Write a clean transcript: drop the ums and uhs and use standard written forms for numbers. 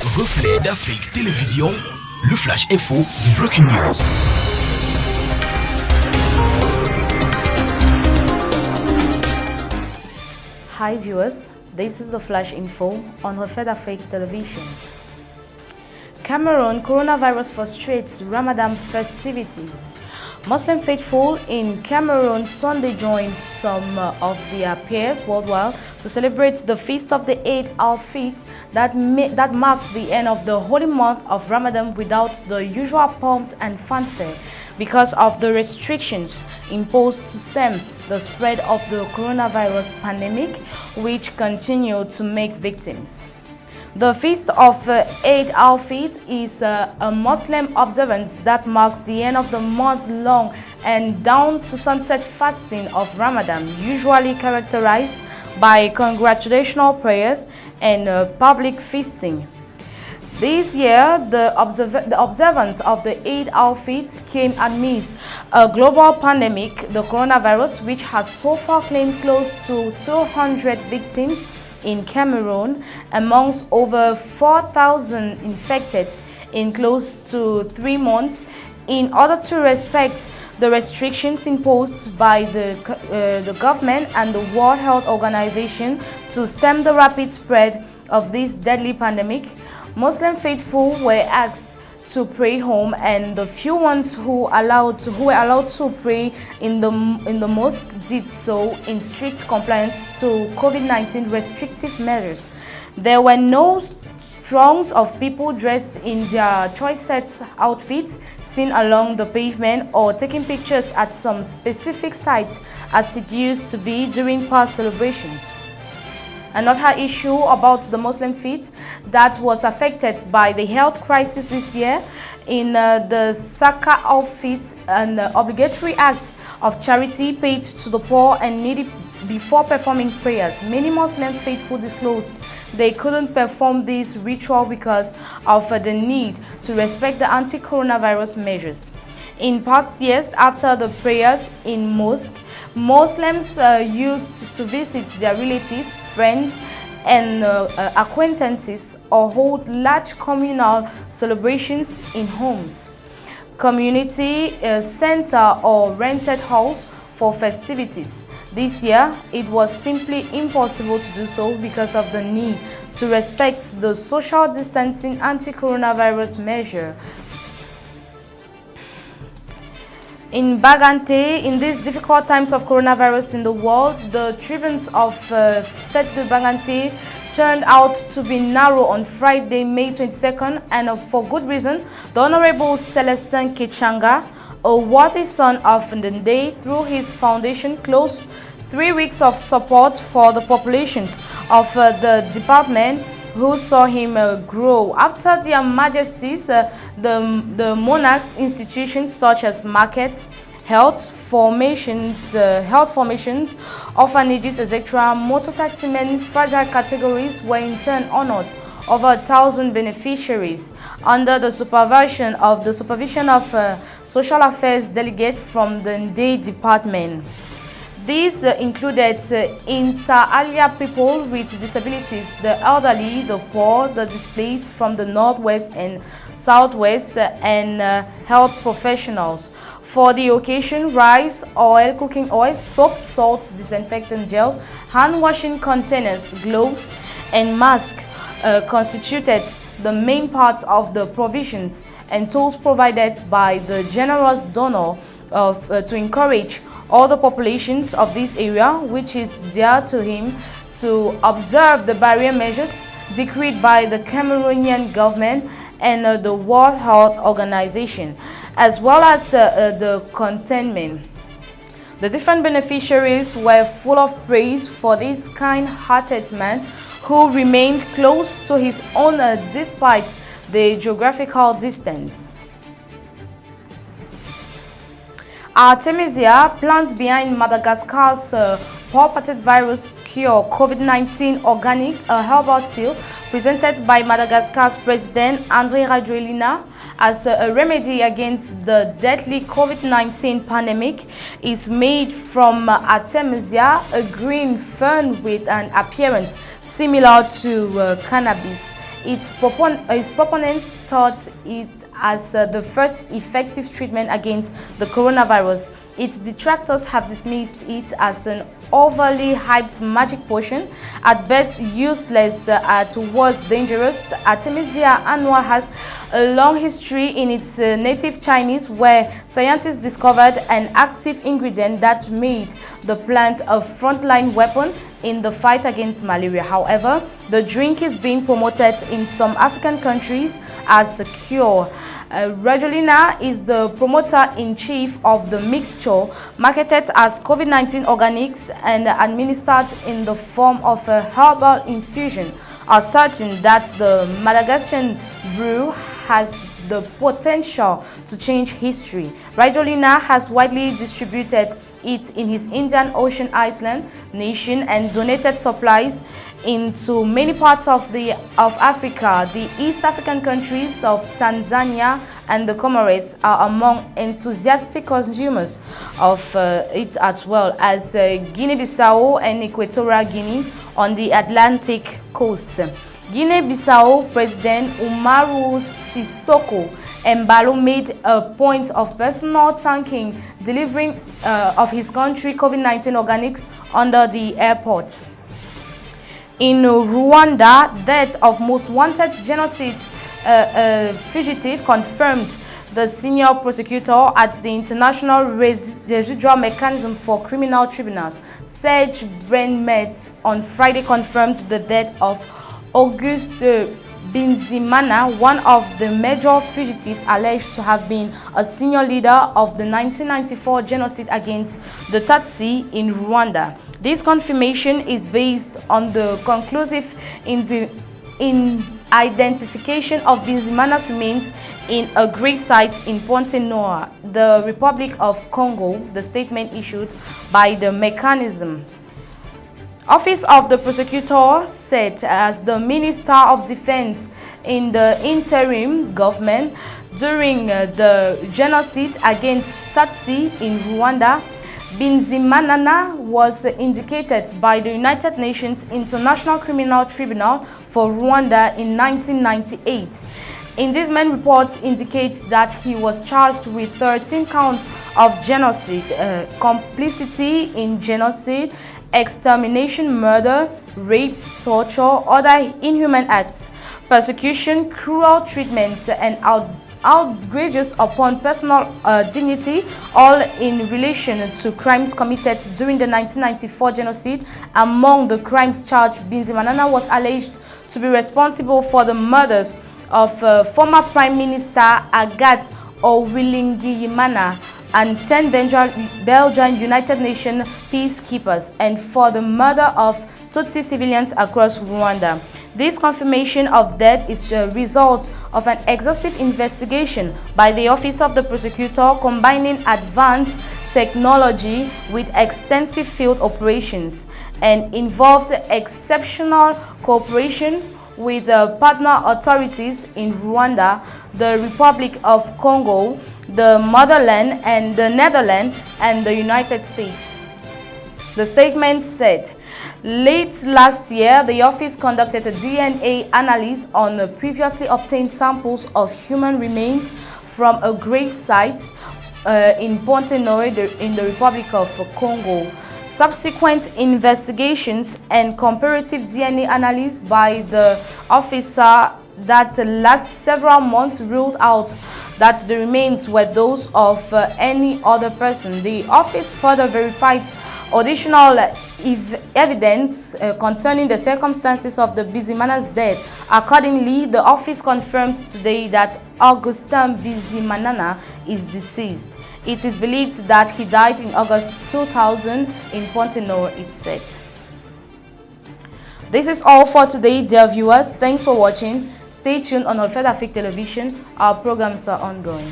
Reflets d'Afrique Télévision, le Flash Info, the Breaking News. Hi viewers, this is the Flash Info on Reflets d'Afrique Television. Cameroon coronavirus frustrates Ramadan festivities. Muslim faithful in Cameroon Sunday joined some of their peers worldwide to celebrate the feast of the Eid al-Fitr that marks the end of the holy month of Ramadan without the usual pomp and fanfare because of the restrictions imposed to stem the spread of the coronavirus pandemic, which continue to make victims. The feast of Eid al-Fitr is a Muslim observance that marks the end of the month-long and down to sunset fasting of Ramadan, usually characterized by congratulational prayers and public feasting. This year, the observance of the Eid al-Fitr came amidst a global pandemic, the coronavirus, which has so far claimed close to 200 victims in Cameroon, amongst over 4,000 infected in close to 3 months, in order to respect the restrictions imposed by the government and the World Health Organization to stem the rapid spread of this deadly pandemic. Muslim faithful were asked to pray home, and the few ones who were allowed to pray in the mosque did so in strict compliance to COVID-19 restrictive measures. There were no throngs of people dressed in their choicest outfits seen along the pavement or taking pictures at some specific sites as it used to be during past celebrations. Another issue about the Muslim faith that was affected by the health crisis this year in the Zakah al-Fitr, an obligatory act of charity paid to the poor and needy before performing prayers. Many Muslim faithful disclosed they couldn't perform this ritual because of the need to respect the anti-coronavirus measures. In past years, after the prayers in mosque, Muslims used to visit their relatives, friends, and acquaintances or hold large communal celebrations in homes, community center, or rented house for festivities. This year, it was simply impossible to do so because of the need to respect the social distancing anti-coronavirus measure. In Bagante, in these difficult times of coronavirus in the world, the tribunes of Fête de Bagante turned out to be narrow on Friday, May 22nd, and for good reason. The Honorable Celestin Kechanga, a worthy son of Ndende, through his foundation, closed 3 weeks of support for the populations of the department, who saw him grow. After their majesties, the monarch's institutions such as markets, health formations, orphanages, etc., motor taximen, fragile categories were in turn honored. Over 1,000 beneficiaries under the supervision of social affairs delegate from the Ndé department. These included inter alia people with disabilities, the elderly, the poor, the displaced from the northwest and southwest, and health professionals. For the occasion, rice, oil, cooking oil, soap, salt, disinfectant gels, hand washing containers, gloves, and masks constituted the main parts of the provisions and tools provided by the generous donor to encourage all the populations of this area, which is dear to him, to observe the barrier measures decreed by the Cameroonian government and the World Health Organization, as well as the containment. The different beneficiaries were full of praise for this kind-hearted man who remained close to his owner despite the geographical distance. Artemisia, plant behind Madagascar's purported virus cure COVID-19 organic herbal tea, presented by Madagascar's President André Rajoelina as a remedy against the deadly COVID-19 pandemic, is made from Artemisia, a green fern with an appearance similar to cannabis. Its proponents thought it as the first effective treatment against the coronavirus. Its detractors have dismissed it as an overly hyped magic potion, at best useless, at worst dangerous. Artemisia annua has a long history in its native Chinese, where scientists discovered an active ingredient that made the plant a frontline weapon in the fight against malaria. However, the drink is being promoted in some African countries as a cure. Regolina is the promoter-in-chief of the mixture, marketed as COVID-19 organics and administered in the form of a herbal infusion, asserting that the Madagascan brew has the potential to change history. Regolina has widely distributed it in his Indian Ocean Island nation and donated supplies into many parts of Africa. The East African countries of Tanzania and the Comoros are among enthusiastic consumers of it, as well as Guinea-Bissau and Equatorial Guinea on the Atlantic coast. Guinea-Bissau President Umaru Sissoko Embalo made a point of personal thanking delivering of his country COVID-19 organics under the airport. In Rwanda, death of most wanted genocide fugitive confirmed. The senior prosecutor at the International Residual Mechanism for Criminal Tribunals, Serge Brenmetz, on Friday confirmed the death of Auguste Binzimana, one of the major fugitives alleged to have been a senior leader of the 1994 genocide against the Tutsi in Rwanda. This confirmation is based on the conclusive identification of Binzimana's remains in a grave site in Pointe-Noire, the Republic of Congo, the statement issued by the mechanism. Office of the prosecutor said, as the Minister of Defense in the interim government during the genocide against Tutsi in Rwanda, Binzimanana was indicated by the United Nations International Criminal Tribunal for Rwanda in 1998. Indictment reports indicate that he was charged with 13 counts of genocide, complicity in genocide, extermination, murder, rape, torture, other inhuman acts, persecution, cruel treatment, and outrages upon personal dignity, all in relation to crimes committed during the 1994 genocide. Among the crimes charged, Binzimanana was alleged to be responsible for the murders of former Prime Minister Agathe Uwilingiyimana and 10 Belgian United Nations peacekeepers, and for the murder of Tutsi civilians across Rwanda. This confirmation of death is a result of an exhaustive investigation by the Office of the Prosecutor, combining advanced technology with extensive field operations, and involved exceptional cooperation with partner authorities in Rwanda, the Republic of Congo, the Motherland, and the Netherlands, and the United States. The statement said, late last year, the office conducted a DNA analysis on previously obtained samples of human remains from a grave site in Pointe-Noire in the Republic of Congo. Subsequent investigations and comparative DNA analysis by the officer that last several months ruled out that the remains were those of any other person. The office further verified additional evidence concerning the circumstances of the Bizimana's death. Accordingly, the office confirms today that Augustin Bizimanana is deceased. It is believed that he died in August 2000 in Pointe-Noire, it said. This is all for today, dear viewers. Thanks for watching. Stay tuned on Reflets Afrique Television. Our programs are ongoing.